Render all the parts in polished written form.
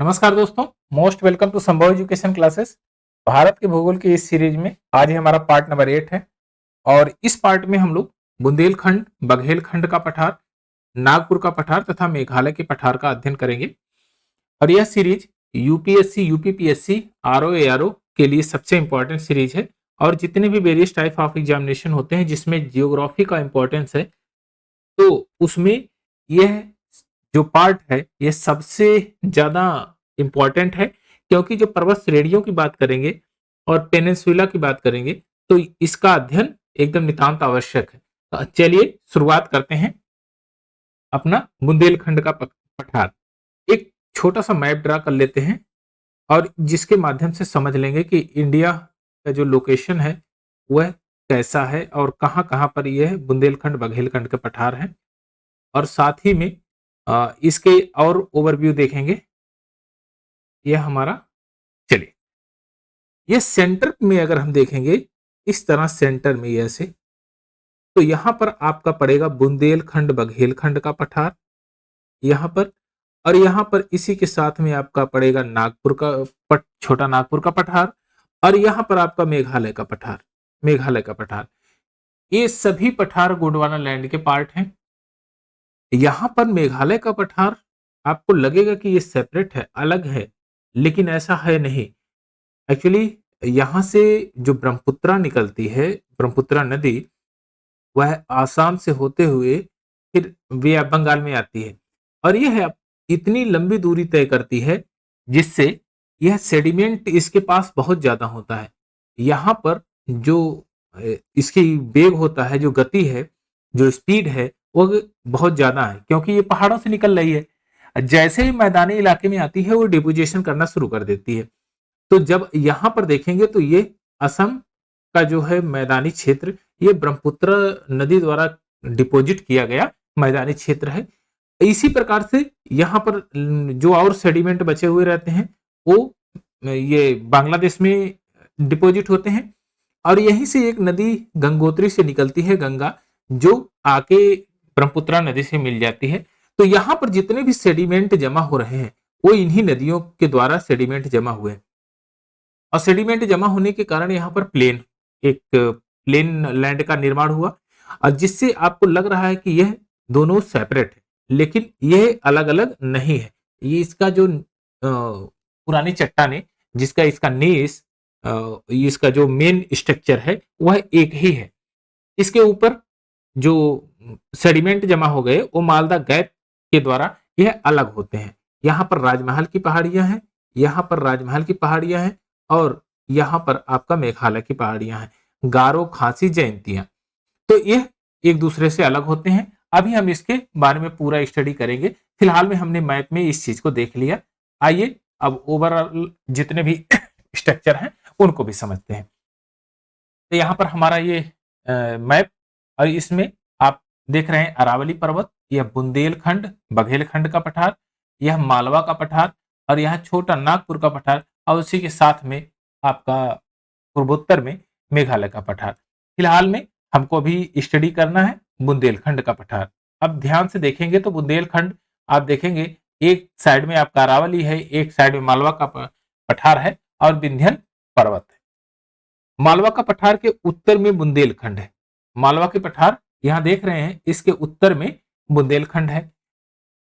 नमस्कार दोस्तों, most welcome to संभव एजुकेशन क्लासेस। भारत के भूगोल की इस सीरीज में आज ही हमारा पार्ट नंबर 8 है और इस पार्ट में हम लोग बुंदेलखंड, बघेलखंड का पठार, नागपुर का पठार तथा मेघालय के पठार का अध्ययन करेंगे। और यह series UPSC, UPPSC, RO, ARO के लिए सबसे इंपॉर्टेंट सीरीज है। और जितने भी वेरियस टाइप ऑफ एग्जामिनेशन होते हैं जिसमें जियोग्राफी का इंपॉर्टेंस है, तो उसमें यह जो पार्ट है ये सबसे ज्यादा इंपॉर्टेंट है, क्योंकि जो पर्वत श्रेणियों की बात करेंगे और पेनिनसुला की बात करेंगे तो इसका अध्ययन एकदम नितांत आवश्यक है। तो चलिए शुरुआत करते हैं अपना बुंदेलखंड का पठार। एक छोटा सा मैप ड्रा कर लेते हैं और जिसके माध्यम से समझ लेंगे कि इंडिया का जो लोकेशन है वह कैसा है और कहाँ कहाँ पर यह बुंदेलखंड बघेलखंड के पठार है। और साथ ही में इसके और ओवरव्यू देखेंगे। यह हमारा, चलिए, ये सेंटर में अगर हम देखेंगे इस तरह सेंटर में ऐसे, तो यहां पर आपका पड़ेगा बुंदेलखंड बघेलखंड का पठार यहां पर। और यहां पर इसी के साथ में आपका पड़ेगा नागपुर का छोटा नागपुर का पठार। और यहां पर आपका मेघालय का पठार। ये सभी पठार गोंडवाना लैंड के पार्ट हैं। यहां पर मेघालय का पठार आपको लगेगा कि ये सेपरेट है, अलग है, लेकिन ऐसा है नहीं। एक्चुअली यहां से जो ब्रह्मपुत्रा निकलती है, ब्रह्मपुत्रा नदी, वह आसाम से होते हुए फिर वे ऑफ बंगाल में आती है। और यह इतनी लंबी दूरी तय करती है जिससे यह सेडिमेंट इसके पास बहुत ज्यादा होता है। यहाँ पर जो इसकी वेग होता है, जो गति है, जो स्पीड है, वो बहुत ज्यादा है, क्योंकि ये पहाड़ों से निकल रही है। जैसे ही मैदानी इलाके में आती है वो डिपोजिशन करना शुरू कर देती है। तो जब यहां पर देखेंगे तो ये असम का जो है मैदानी क्षेत्र, ये ब्रह्मपुत्र नदी द्वारा डिपॉजिट किया गया मैदानी क्षेत्र है। इसी प्रकार से यहाँ पर जो और सेडिमेंट बचे हुए रहते हैं वो ये बांग्लादेश में डिपॉजिट होते हैं। और यहीं से एक नदी गंगोत्री से निकलती है, गंगा, जो आके ब्रह्मपुत्रा नदी से मिल जाती है। तो यहाँ पर जितने भी सेडिमेंट जमा हो रहे हैं वो इन्हीं नदियों के द्वारा सेडिमेंट जमा हुए हैं। और सेडिमेंट जमा होने के कारण यहाँ पर एक प्लेन लैंड का निर्माण हुआ, और जिससे आपको लग रहा है कि यह दोनों सेपरेट है, लेकिन यह अलग अलग नहीं है। ये इसका जो पुरानी चट्टाने, जिसका इसका नेस, इसका जो मेन स्ट्रक्चर है वह एक ही है। इसके ऊपर जो सेडिमेंट जमा हो गए वो मालदा गैप के द्वारा यह अलग होते हैं। यहाँ पर राजमहल की पहाड़ियां हैं, यहाँ पर राजमहल की पहाड़ियां हैं, और यहाँ पर आपका मेघालय की पहाड़ियां हैं, गारो, खासी, जयंतियां। तो यह एक दूसरे से अलग होते हैं। अभी हम इसके बारे में पूरा स्टडी करेंगे। फिलहाल में हमने मैप में इस चीज को देख लिया। आइए अब ओवरऑल जितने भी स्ट्रक्चर हैं उनको भी समझते हैं। तो यहाँ पर हमारा ये मैप, और इसमें आप देख रहे हैं अरावली पर्वत, यह बुंदेलखंड बघेलखंड का पठार, यह मालवा का पठार, और यहाँ छोटा नागपुर का पठार, और उसी के साथ में आपका पूर्वोत्तर में मेघालय का पठार। फिलहाल में हमको अभी स्टडी करना है बुंदेलखंड का पठार। अब ध्यान से देखेंगे तो बुंदेलखंड आप देखेंगे एक साइड में आपका अरावली है, एक साइड में मालवा का पठार है, और विंध्यन पर्वत है। मालवा का पठार के उत्तर में बुंदेलखंड है। मालवा के पठार यहां देख रहे हैं, इसके उत्तर में बुंदेलखंड है।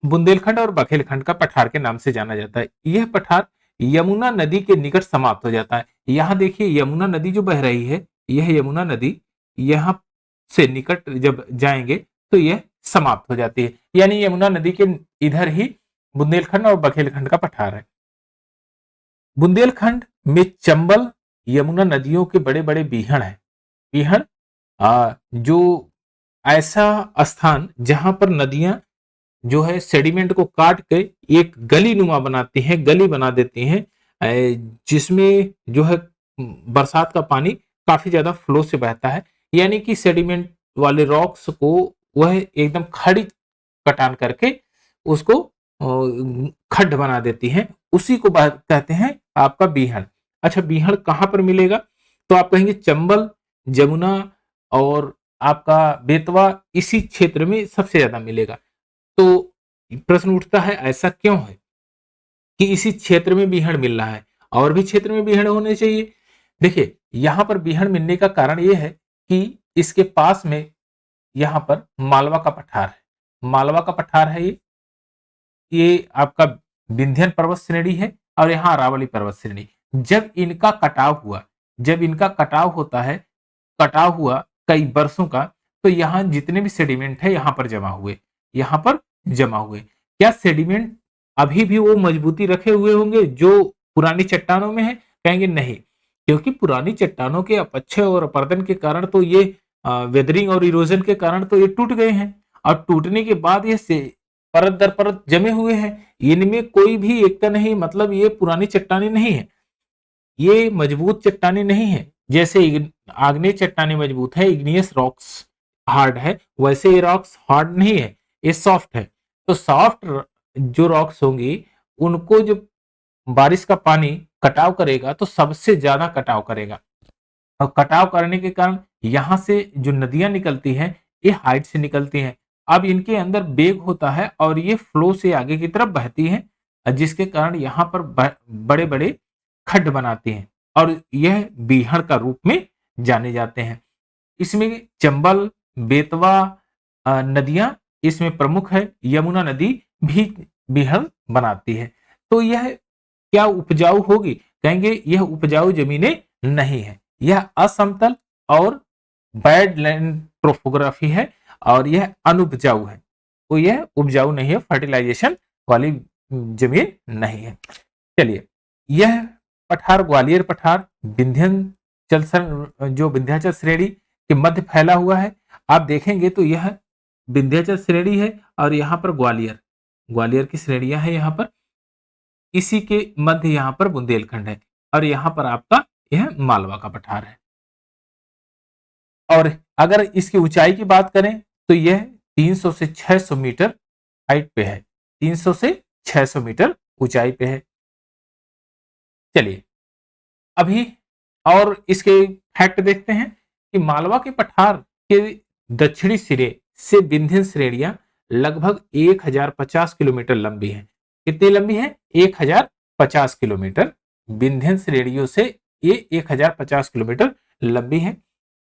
बुंदेलखंड और बघेलखंड का पठार के नाम से जाना जाता है। यह पठार यमुना नदी के निकट समाप्त हो जाता है। यहां देखिए यमुना नदी जो बह रही है, यह यमुना नदी यहां से निकट जब जाएंगे तो यह समाप्त हो जाती है। यानी यमुना नदी के इधर ही बुंदेलखंड और बघेलखंड का पठार है। बुंदेलखंड में चंबल, यमुना नदियों के बड़े बड़े बीहड़ हैं। बीहड़ जो ऐसा स्थान जहां पर नदियां जो है सेडिमेंट को काट के एक गली नुमा बनाती हैं, गली बना देती हैं, जिसमें जो है बरसात का पानी काफी ज्यादा फ्लो से बहता है। यानी कि सेडिमेंट वाले रॉक्स को वह एकदम खड़ी कटान करके उसको खड्ड बना देती हैं, उसी को कहते हैं आपका बीहड़। अच्छा, बीहड़ कहां पर मिलेगा? तो आप कहेंगे चंबल, जमुना और आपका बेतवा, इसी क्षेत्र में सबसे ज्यादा मिलेगा। तो प्रश्न उठता है ऐसा क्यों है? कि इसी क्षेत्र में बीहड़ मिल रहा है, और भी क्षेत्र में बीहड़ होने चाहिए। देखिए यहां पर बीहड़ मिलने का कारण यह है कि इसके पास में यहां पर मालवा का पठार है, मालवा का पठार है ये आपका विंध्यन पर्वत श्रेणी है, और यहाँ अरावली पर्वत श्रेणी। जब इनका कटाव हुआ, जब इनका कटाव होता है, कटाव हुआ कई वर्षों का, तो यहाँ जितने भी सेडिमेंट है यहाँ पर जमा हुए, यहाँ पर जमा हुए। क्या सेडिमेंट अभी भी वो मजबूती रखे हुए होंगे जो पुरानी चट्टानों में है? कहेंगे नहीं, क्योंकि पुरानी चट्टानों के अपक्षय और अपर्दन के कारण तो ये वेदरिंग और इरोजन के कारण तो ये टूट गए हैं, और टूटने के बाद ये परत दर परत जमे हुए हैं। इनमें कोई भी एकता नहीं, मतलब ये पुरानी चट्टानी नहीं है, ये मजबूत चट्टानी नहीं है। जैसे आग्नेय चट्टानी मजबूत है, इग्नियस रॉक्स हार्ड है, वैसे ये रॉक्स हार्ड नहीं है, ये सॉफ्ट है। तो सॉफ्ट जो रॉक्स होंगी उनको जो बारिश का पानी कटाव करेगा तो सबसे ज्यादा कटाव करेगा, और कटाव करने के कारण यहां से जो नदियां निकलती हैं ये हाइट से निकलती हैं। अब इनके अंदर वेग होता है और ये फ्लो से आगे की तरफ बहती हैं, जिसके कारण यहाँ पर बड़े बड़े खड्ड बनाती हैं, और यह बीहड़ का रूप में जाने जाते हैं। इसमें चंबल, बेतवा नदियां इसमें प्रमुख है, यमुना नदी भी बीहड़ बनाती है। तो यह क्या उपजाऊ होगी? कहेंगे यह उपजाऊ जमीनें नहीं है, यह असमतल और बैड लैंड ट्रोपोग्राफी है, और यह अनुपजाऊ है। तो यह उपजाऊ नहीं है, फर्टिलाइजेशन वाली जमीन नहीं है। चलिए, यह पठार ग्वालियर पठार विंध्याचल, जो विंध्याचल श्रेणी के मध्य फैला हुआ है। आप देखेंगे तो यह विंध्याचल श्रेणी है, और यहाँ पर ग्वालियर, ग्वालियर की श्रेणियां है यहाँ पर, इसी के मध्य यहाँ पर बुंदेलखंड है, और यहाँ पर आपका यह मालवा का पठार है। और अगर इसकी ऊंचाई की बात करें तो यह 300 से 600 मीटर हाइट पे है, 300 से 600 मीटर ऊंचाई पे है। चलिए अभी और इसके फैक्ट देखते हैं कि मालवा के पठार के दक्षिणी सिरे से विंध्य श्रेणियां लगभग 1050 किलोमीटर लंबी हैं। कितनी लंबी है? 1050 किलोमीटर। विंध्य श्रेणियों से ये 1050 किलोमीटर लंबी है।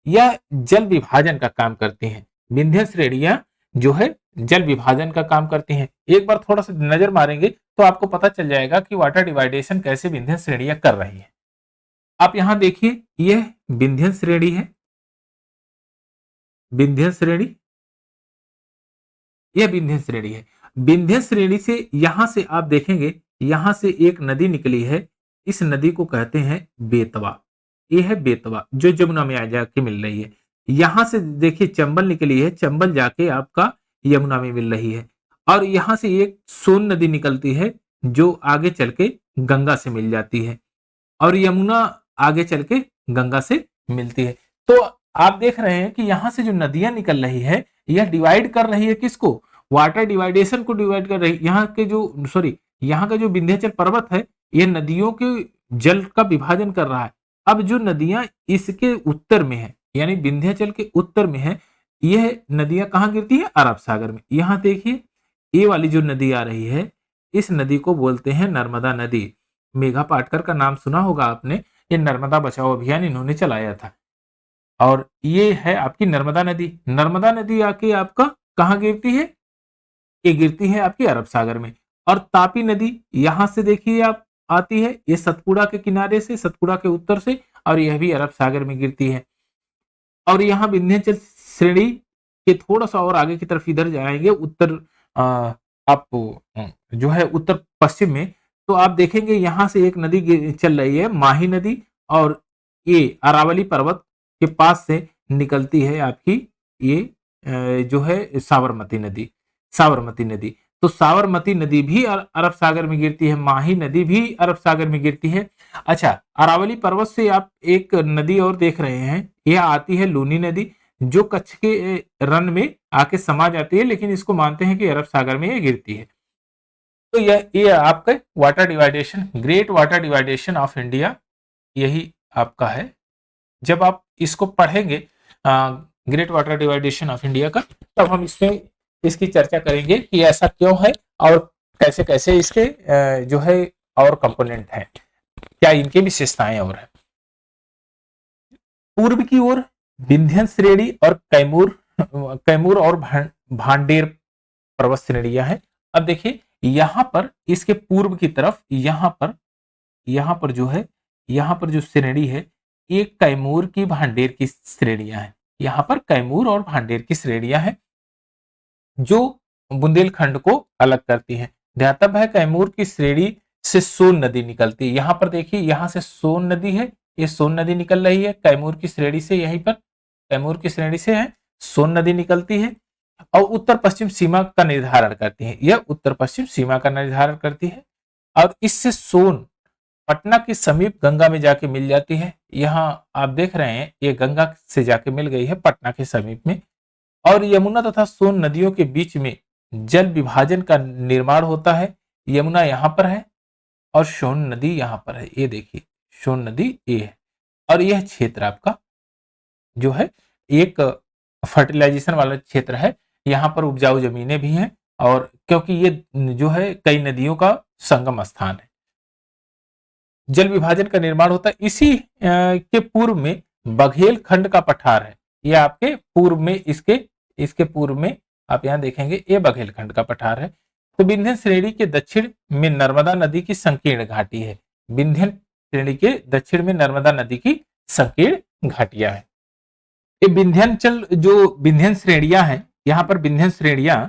यह जल विभाजन का काम करती हैं। विंध्य श्रेणियां जो है जल विभाजन का काम करती हैं। एक बार थोड़ा सा नजर मारेंगे तो आपको पता चल जाएगा कि वाटर डिवाइडेशन कैसे विंध्य श्रेणियां कर रही है। आप यहां देखिए, यह विंध्य श्रेणी है, विंध्य श्रेणी, यह विंध्य श्रेणी है। विंध्य श्रेणी से यहां से आप देखेंगे, यहां से एक नदी निकली है, इस नदी को कहते हैं बेतवा। ये है बेतवा जो जमुना में आ जाके मिल रही है। यहां से देखिए चंबल निकली है, चंबल जाके आपका यमुना में मिल रही है। और यहां से एक सोन नदी निकलती है जो आगे चल के गंगा से मिल जाती है, और यमुना आगे चल के गंगा से मिलती है। तो आप देख रहे हैं कि यहां से जो नदियां निकल रही है यह डिवाइड कर रही है किसको? वाटर डिवाइडेशन को डिवाइड कर रही है। यहाँ के जो यहाँ का जो विंध्याचल पर्वत है यह नदियों के जल का विभाजन कर रहा है। अब जो नदियां इसके उत्तर में है, यानी विंध्याचल के उत्तर में है, यह नदियां कहाँ गिरती है? अरब सागर में। यहाँ देखिए ये वाली जो नदी आ रही है, इस नदी को बोलते हैं नर्मदा नदी। मेघा पाटकर का नाम सुना होगा आपने, ये नर्मदा बचाओ अभियान इन्होंने चलाया था। और ये है आपकी नर्मदा नदी। नर्मदा नदी आके आपका कहाँ गिरती है? ये गिरती है आपकी अरब सागर में। और तापी नदी यहां से देखिए आप आती है, ये सतपुड़ा के किनारे से, सतपुड़ा के उत्तर से, और यह भी अरब सागर में गिरती है। और यहाँ विंध्याचल श्रेणी के थोड़ा सा और आगे की तरफ इधर जाएंगे, उत्तर आप जो है उत्तर पश्चिम में, तो आप देखेंगे यहां से एक नदी चल रही है, माही नदी, और ये अरावली पर्वत के पास से निकलती है आपकी ये जो है साबरमती नदी। साबरमती नदी, तो साबरमती नदी भी अरब सागर में गिरती है, माही नदी भी अरब सागर में गिरती है। अच्छा, अरावली पर्वत से आप एक नदी और देख रहे हैं, यह आती है लूनी नदी, जो कच्छ के रन में आके समा जाती है, लेकिन इसको मानते हैं कि अरब सागर में ये गिरती है। तो ये आपका water division, great water division of India, यही आपका है। जब आप इसको पढ़ेंगे great water division of India का, तब हम इसमें इसकी चर्चा करेंगे कि ऐसा क्यों है और कैसे कैसे इसके जो है और कंपोनेंट हैं, क्या इनके विशेषताएं और है। पूर्व की ओर विंध्यन श्रेणी और कैमूर और भांडेर पर्वत श्रेणियां हैं। अब देखिए यहां पर इसके पूर्व की तरफ यहां पर जो है, यहां पर जो श्रेणी है एक कैमूर की भांडेर की श्रेणियां हैं। यहां पर कैमूर और भांडेर की श्रेणियां हैं जो बुंदेलखंड को अलग करती हैं। ध्यातव्य है कैमूर की श्रेणी से सोन नदी निकलती है। यहां पर देखिए यहां से सोन नदी है, ये सोन नदी निकल रही है कैमूर की श्रेणी से, यहीं पर कैमूर की श्रेणी से है सोन नदी निकलती है और उत्तर पश्चिम सीमा का निर्धारण करती है। यह उत्तर पश्चिम सीमा का निर्धारण करती है और इससे सोन पटना के समीप गंगा में जाके मिल जाती है। यहाँ आप देख रहे हैं ये गंगा से जाके मिल गई है पटना के समीप में, और यमुना तथा सोन नदियों के बीच में जल विभाजन का निर्माण होता है। यमुना यहाँ पर है और सोन नदी यहाँ पर है, ये देखिए सोन नदी ये है। और यह क्षेत्र आपका जो है एक फर्टिलाइजेशन वाला क्षेत्र है, यहाँ पर उपजाऊ जमीनें भी हैं और क्योंकि ये जो है कई नदियों का संगम स्थान है। जल विभाजन का निर्माण होता है। इसी के पूर्व में बघेल खंड का पठार है, यह आपके पूर्व में इसके पूर्व में आप यहाँ देखेंगे ये बघेल खंड का पठार है। तो विंध्यन श्रेणी के दक्षिण में नर्मदा नदी की संकीर्ण घाटी है। विंध्यन श्रेणी के दक्षिण में नर्मदा नदी की संकीर्ण घाटियां है। ये विंध्याचल जो विंध्यन श्रेणियां हैं, यहाँ पर विंध्यन श्रेणियां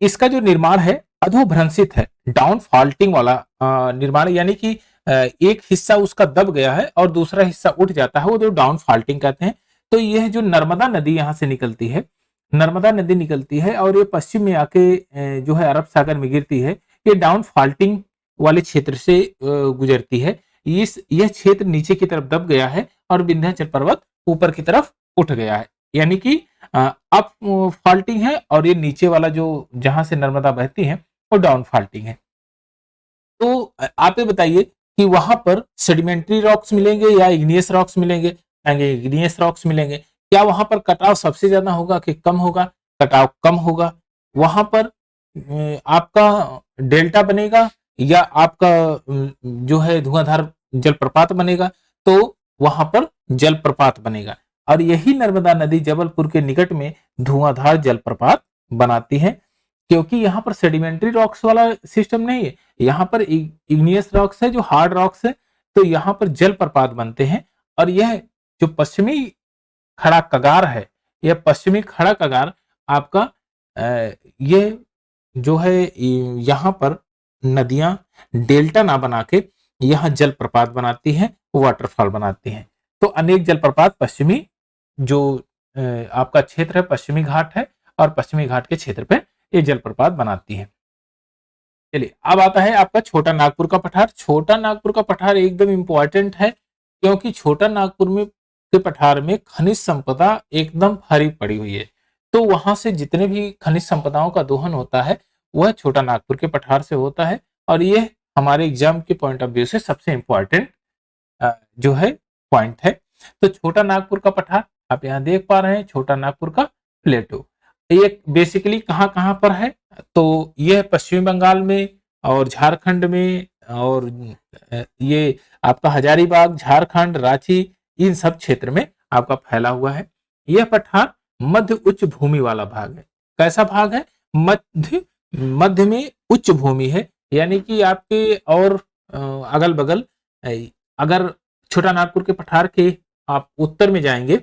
इसका जो निर्माण है अधोभ्रंशित है, डाउन फॉल्टिंग वाला निर्माण, यानी कि एक हिस्सा उसका दब गया है और दूसरा हिस्सा उठ जाता है, वो जो डाउन फॉल्टिंग कहते हैं। तो यह जो नर्मदा नदी यहाँ से निकलती है, नर्मदा नदी निकलती है और ये पश्चिम में आके जो है अरब सागर में गिरती है। ये डाउन फॉल्टिंग वाले क्षेत्र से गुजरती है। यह क्षेत्र नीचे की तरफ दब गया है और विंध्याचल पर्वत ऊपर की तरफ उठ गया है, यानी कि अप फॉल्टिंग है और ये नीचे वाला जो जहां से नर्मदा बहती है वो डाउन फॉल्टिंग है। तो आप ये बताइए कि वहां पर सेडिमेंट्री रॉक्स मिलेंगे या इग्नियस रॉक्स मिलेंगे? इग्नियस रॉक्स मिलेंगे। क्या वहां पर कटाव सबसे ज्यादा होगा कि कम होगा? कटाव कम होगा। वहां पर आपका डेल्टा बनेगा या आपका जो है धुआंधार जलप्रपात बनेगा? तो वहां पर जलप्रपात बनेगा और यही नर्मदा नदी जबलपुर के निकट में धुआंधार जलप्रपात बनाती है, क्योंकि यहाँ पर सेडिमेंट्री रॉक्स वाला सिस्टम नहीं है, यहाँ पर इग्नियस रॉक्स है जो हार्ड रॉक्स है। तो यहाँ पर जलप्रपात बनते हैं और यह जो पश्चिमी खड़ा कगार है, यह पश्चिमी खड़ा कगार आपका ये जो है यहाँ पर नदियां डेल्टा ना बना के यहाँ जलप्रपात बनाती हैं, वाटरफॉल बनाती हैं। तो अनेक जलप्रपात पश्चिमी जो आपका क्षेत्र है पश्चिमी घाट है और पश्चिमी घाट के क्षेत्र पे ये जलप्रपात बनाती है। चलिए अब आता है आपका छोटा नागपुर का पठार। छोटा नागपुर का पठार एकदम इंपॉर्टेंट है, क्योंकि छोटा नागपुर में के पठार में खनिज संपदा एकदम हरी पड़ी हुई है। तो वहां से जितने भी खनिज संपदाओं का दोहन होता है वह छोटा नागपुर के पठार से होता है और यह हमारे एग्जाम के पॉइंट ऑफ व्यू से सबसे इंपॉर्टेंट जो है पॉइंट है। तो छोटा नागपुर का पठार आप यहाँ देख पा रहे हैं, छोटा नागपुर का प्लेटो ये बेसिकली कहाँ कहाँ पर है? तो यह पश्चिमी बंगाल में और झारखंड में और ये आपका हजारीबाग, झारखंड, रांची, इन सब क्षेत्र में आपका फैला हुआ है। यह पठार मध्य उच्च भूमि वाला भाग है। कैसा भाग है? मध्य में उच्च भूमि है, यानी कि आपके और अगल बगल अगर छोटा नागपुर के पठार के आप उत्तर में जाएंगे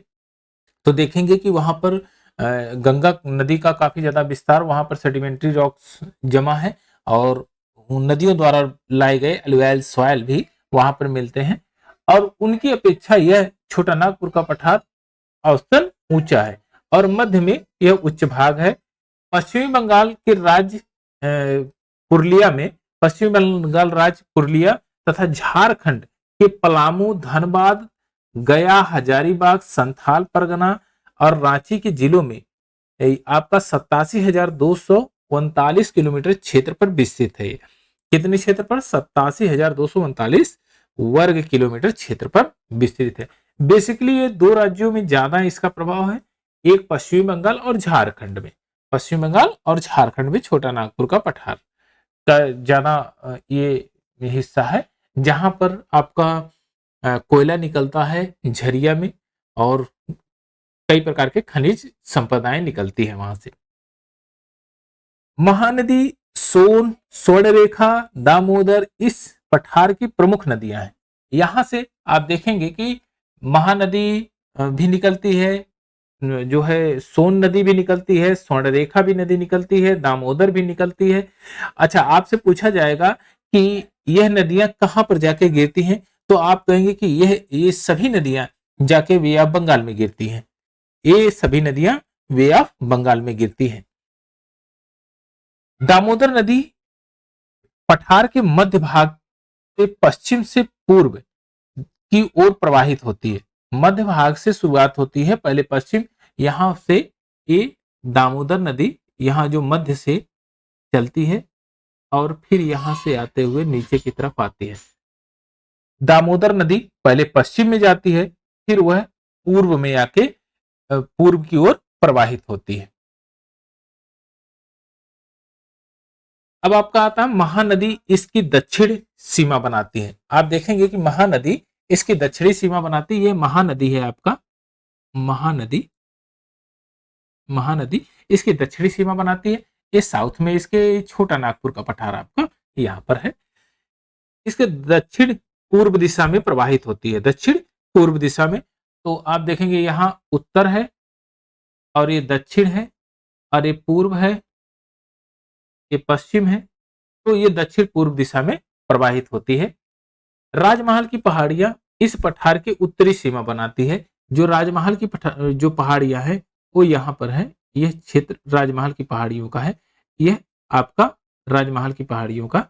तो देखेंगे कि वहां पर गंगा नदी का काफी ज्यादा विस्तार, वहां पर सेडिमेंट्री रॉक्स जमा है और नदियों द्वारा लाए गए अलुवियल सॉइल भी वहां पर मिलते हैं और उनकी अपेक्षा यह छोटा नागपुर का पठार औसतन ऊंचा है और मध्य में यह उच्च भाग है। पश्चिमी बंगाल के राज्य पुरुलिया में, पश्चिमी बंगाल राज्य पुरुलिया तथा झारखंड के पलामू, धनबाद, गया, हजारीबाग, संथाल परगना और रांची के जिलों में आपका 87,239 किलोमीटर क्षेत्र पर विस्तृत है। कितने क्षेत्र पर? 87,239 वर्ग किलोमीटर क्षेत्र पर विस्तृत है। बेसिकली ये दो राज्यों में ज्यादा इसका प्रभाव है, एक पश्चिमी बंगाल और झारखंड में। पश्चिम बंगाल और झारखंड में छोटा नागपुर का पठार का ज्यादा ये हिस्सा है जहां पर आपका कोयला निकलता है झरिया में, और कई प्रकार के खनिज संपदाएं निकलती है वहां से। महानदी सोन, स्वर्णरेखा, दामोदर इस पठार की प्रमुख नदियां हैं। यहां से आप देखेंगे कि महानदी भी निकलती है, जो है सोन नदी भी निकलती है, स्वर्णरेखा भी नदी निकलती है, दामोदर भी निकलती है। अच्छा, आपसे पूछा जाएगा कि यह नदियां कहां पर जाके गिरती हैं, तो आप कहेंगे कि ये सभी नदियां जाके वे ऑफ बंगाल में गिरती हैं। ये सभी नदियां वे ऑफ बंगाल में गिरती हैं। दामोदर नदी पठार के मध्य भाग से पश्चिम से पूर्व की ओर प्रवाहित होती है। मध्य भाग से शुरुआत होती है, पहले पश्चिम, यहां से ये दामोदर नदी यहां जो मध्य से चलती है और फिर यहां से आते हुए नीचे की तरफ आती है। दामोदर नदी पहले पश्चिम में जाती है, फिर वह पूर्व में आके पूर्व की ओर प्रवाहित होती है। अब आपका आता है महानदी इसकी दक्षिण सीमा बनाती है। आप देखेंगे कि महानदी इसकी दक्षिणी सीमा बनाती है। ये महानदी है आपका, महानदी, महानदी इसकी दक्षिणी सीमा बनाती है। ये साउथ में इसके छोटा नागपुर का पठार आपका यहां पर है। इसके दक्षिण पूर्व दिशा में प्रवाहित होती है, दक्षिण पूर्व दिशा में। तो आप देखेंगे यहां उत्तर है और ये दक्षिण है, और ये पूर्व है, ये पश्चिम है। तो ये दक्षिण पूर्व दिशा में प्रवाहित होती है। राजमहल की पहाड़ियां इस पठार की उत्तरी सीमा बनाती है। जो राजमहल की जो पहाड़ियां हैं वो यहाँ पर है। यह क्षेत्र राजमहल की पहाड़ियों का है। यह आपका राजमहल की पहाड़ियों का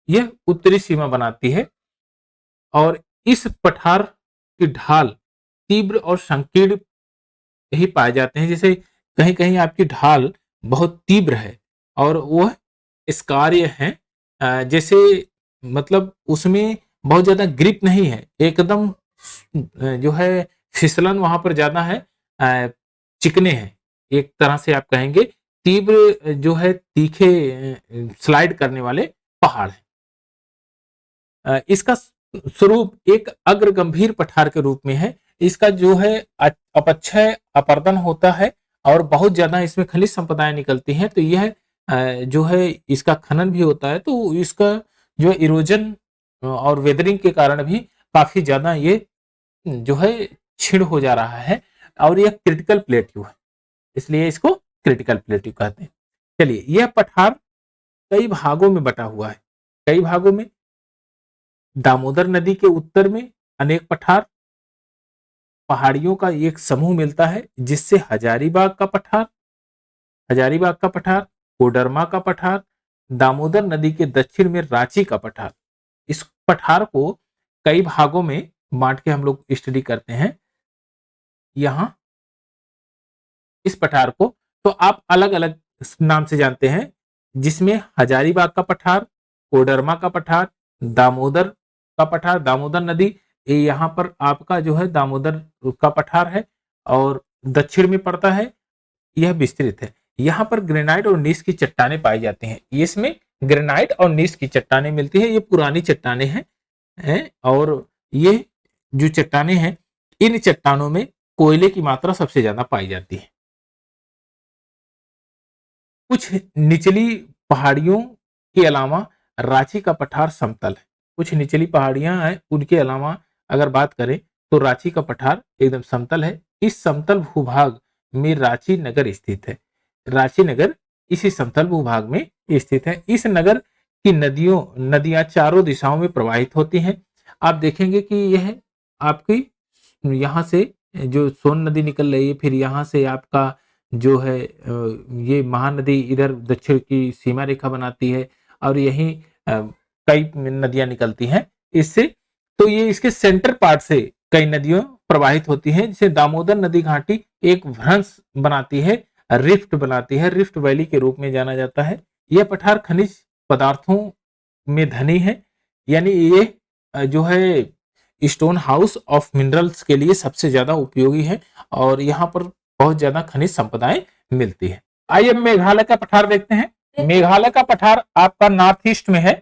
यह उत्तरी सीमा बनाती है। और इस पठार की ढाल तीव्र और संकीर्ण ही पाए जाते हैं। जैसे कहीं कहीं आपकी ढाल बहुत तीव्र है और वह स्कार्य है, जैसे मतलब उसमें बहुत ज्यादा ग्रिप नहीं है, एकदम जो है फिसलन वहां पर ज्यादा है, चिकने हैं, एक तरह से आप कहेंगे तीव्र जो है तीखे स्लाइड करने वाले पहाड़ हैं। इसका स्वरूप एक अग्र गंभीर पठार के रूप में है। इसका जो है अपक्षय अपर्दन होता है और बहुत ज्यादा इसमें खनिज संपदाएं निकलती हैं। तो यह जो है इसका खनन भी होता है, तो इसका जो इरोजन और वेदरिंग के कारण भी काफी ज्यादा ये जो है क्षीण हो जा रहा है, और यह क्रिटिकल प्लेट्यू है, इसलिए इसको क्रिटिकल प्लेट्यू कहते हैं। चलिए, यह पठार कई भागों में बटा हुआ है। कई भागों में दामोदर नदी के उत्तर में अनेक पठार पहाड़ियों का एक समूह मिलता है, जिससे हजारीबाग का पठार, हजारीबाग का पठार, कोडरमा का पठार, दामोदर नदी के दक्षिण में रांची का पठार। इस पठार को कई भागों में बांट के हम लोग स्टडी करते हैं। यहां इस पठार को तो आप अलग अलग नाम से जानते हैं, जिसमें हजारीबाग का पठार, कोडरमा का पठार, दामोदर का पठार, दामोदर नदी ये यहाँ पर आपका जो है दामोदर का पठार है और दक्षिण में पड़ता है, यह विस्तृत है। यहाँ पर ग्रेनाइट और नीस की चट्टानें पाई जाती हैं। इसमें ग्रेनाइट और नीस की चट्टानें मिलती है। ये पुरानी चट्टानें हैं और ये जो चट्टानें हैं, इन चट्टानों में कोयले की मात्रा सबसे ज्यादा पाई जाती है। कुछ निचली पहाड़ियों के अलावा रांची का पठार समतल है। कुछ निचली पहाड़ियां हैं, उनके अलावा अगर बात करें तो रांची का पठार एकदम समतल है। इस समतल भूभाग में रांची नगर स्थित है। रांची नगर इसी समतल भूभाग में स्थित है। इस नगर की नदियां चारों दिशाओं में प्रवाहित होती हैं। आप देखेंगे कि यह आपकी यहाँ से जो सोन नदी निकल रही है, फिर यहाँ से आपका जो है ये महानदी इधर दक्षिण की सीमा रेखा बनाती है और यहीं कई नदियां निकलती हैं इससे। तो ये इसके सेंटर पार्ट से कई नदियां प्रवाहित होती हैं, जिसे दामोदर नदी घाटी एक भ्रंश बनाती है, रिफ्ट बनाती है, रिफ्ट वैली के रूप में जाना जाता है। यह पठार खनिज पदार्थों में धनी है, यानी ये जो है स्टोन हाउस ऑफ मिनरल्स के लिए सबसे ज्यादा उपयोगी है और यहाँ पर बहुत ज्यादा खनिज संपदाएं मिलती है। आइए मेघालय का पठार देखते हैं। मेघालय का पठार आपका नॉर्थ ईस्ट में है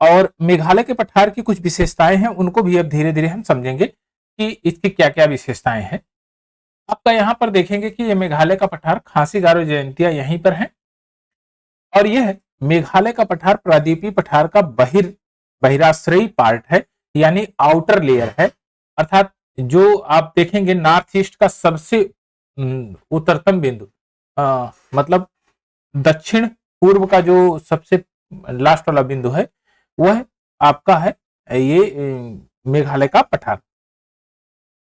और मेघालय के पठार की कुछ विशेषताएं हैं, उनको भी अब धीरे धीरे हम समझेंगे कि इसकी क्या क्या विशेषताएं हैं। आपका यहाँ पर देखेंगे कि ये मेघालय का पठार खासी गारो जयंतिया यहीं पर है, और यह मेघालय का पठार प्रादीपीय पठार का बहिराश्रयी पार्ट है, यानी आउटर लेयर है। अर्थात जो आप देखेंगे नॉर्थ ईस्ट का सबसे उत्तरतम बिंदु, मतलब दक्षिण पूर्व का जो सबसे लास्ट वाला बिंदु है, वह आपका है ये मेघालय का पठार।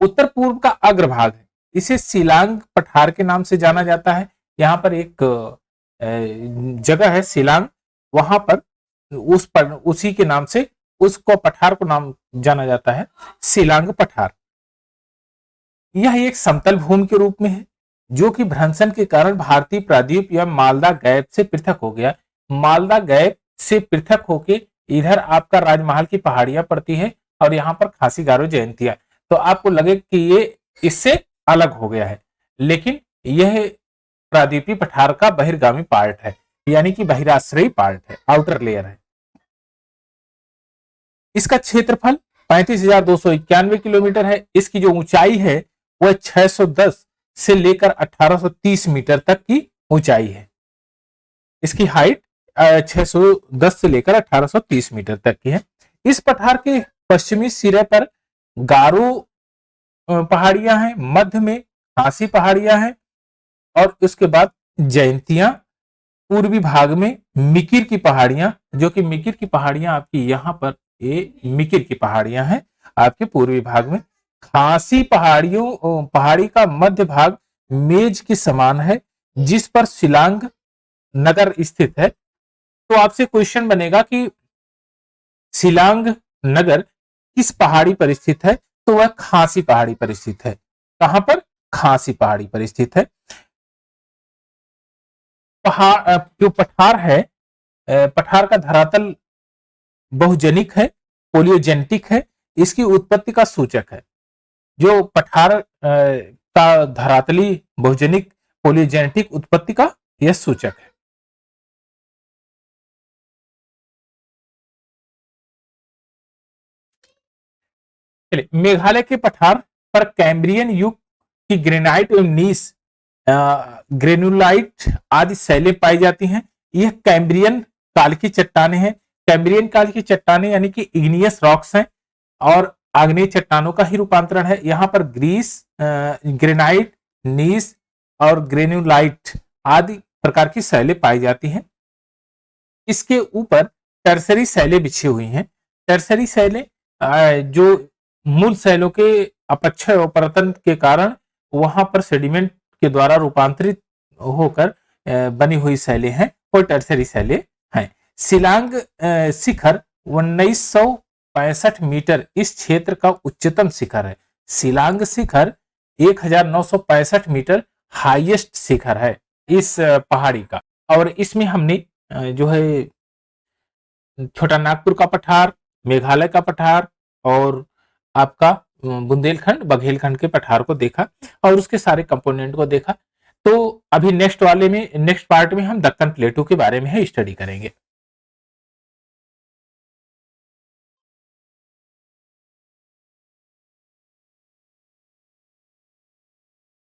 उत्तर पूर्व का अग्रभाग है, इसे शिलांग पठार के नाम से जाना जाता है। यहाँ पर एक जगह है शिलांग, वहां पर उसी के नाम से उसको पठार को नाम जाना जाता है शिलांग पठार। यह एक समतल भूमि के रूप में है, जो कि भ्रंशन के कारण भारतीय प्रायद्वीप या मालदा गैप से पृथक हो गया। मालदा गैप से पृथक होके इधर आपका राजमहल की पहाड़ियां पड़ती है, और यहाँ पर खासी गारो जयंतिया, तो आपको लगे कि ये इससे अलग हो गया है, लेकिन यह प्रायद्वीपीय पठार का बहिर्गामी पार्ट है, यानी कि बहिराश्रयी पार्ट है, आउटर लेयर है। इसका क्षेत्रफल 35,291 किलोमीटर है। इसकी जो ऊंचाई है वह 610 से लेकर 1830 मीटर तक की ऊंचाई है। इसकी हाइट 610 से लेकर 1830 मीटर तक की है। इस पठार के पश्चिमी सिरे पर गारो पहाड़ियां हैं, मध्य में खासी पहाड़ियां हैं, और उसके बाद जयंतियां, पूर्वी भाग में मिकिर की पहाड़ियां, जो कि मिकिर की पहाड़ियां आपकी यहाँ पर ये मिकिर की पहाड़ियां हैं आपके पूर्वी भाग में। खासी पहाड़ी का मध्य भाग मेज के समान है, जिस पर शिलांग नगर स्थित है। तो आपसे क्वेश्चन बनेगा कि शिलांग नगर किस पहाड़ी पर स्थित है, तो वह खासी पहाड़ी पर स्थित है। कहां पर? खासी पहाड़ी पर स्थित है। पहाड़ जो पठार है, पठार का धरातल बहुजनिक है, पोलियोजेनेटिक है, इसकी उत्पत्ति का सूचक है। जो पठार का धरातली बहुजनिक पोलियोजेनेटिक उत्पत्ति का यह सूचक है। मेघालय के पठार पर कैम्ब्रियन युग की ग्रेनाइट एवं नीस ग्रेनुलाइट आदि शैलें पाई जाती हैं। यह कैम्ब्रियन काल की चट्टानें हैं। कैम्ब्रियन काल की चट्टानें यानी कि इग्नियस रॉक्स हैं, और आग्नेय चट्टानों का ही रूपांतरण है। यहाँ पर ग्रेनाइट, नीस और ग्रेनुलाइट आदि प्रकार की शैलें पाई जाती हैं। इसके ऊपर टर्सरी शैलें बिछी हुई हैं। टर्सरी शैलें जो मूल शैलों के अपक्षय और परतन के कारण वहां पर सेडिमेंट के द्वारा रूपांतरित होकर बनी हुई शैलें हैं, वो टर्सरी शैलें हैं। शिलांग शिखर 1965 मीटर इस क्षेत्र का उच्चतम शिखर है। शिलांग शिखर 1965 मीटर हाईएस्ट शिखर है इस पहाड़ी का। और इसमें हमने जो है छोटा नागपुर का पठार, मेघालय का पठार और आपका बुंदेलखंड बघेलखंड के पठार को देखा, और उसके सारे कंपोनेंट को देखा। तो अभी नेक्स्ट पार्ट में हम दक्कन प्लेटू के बारे में ही स्टडी करेंगे।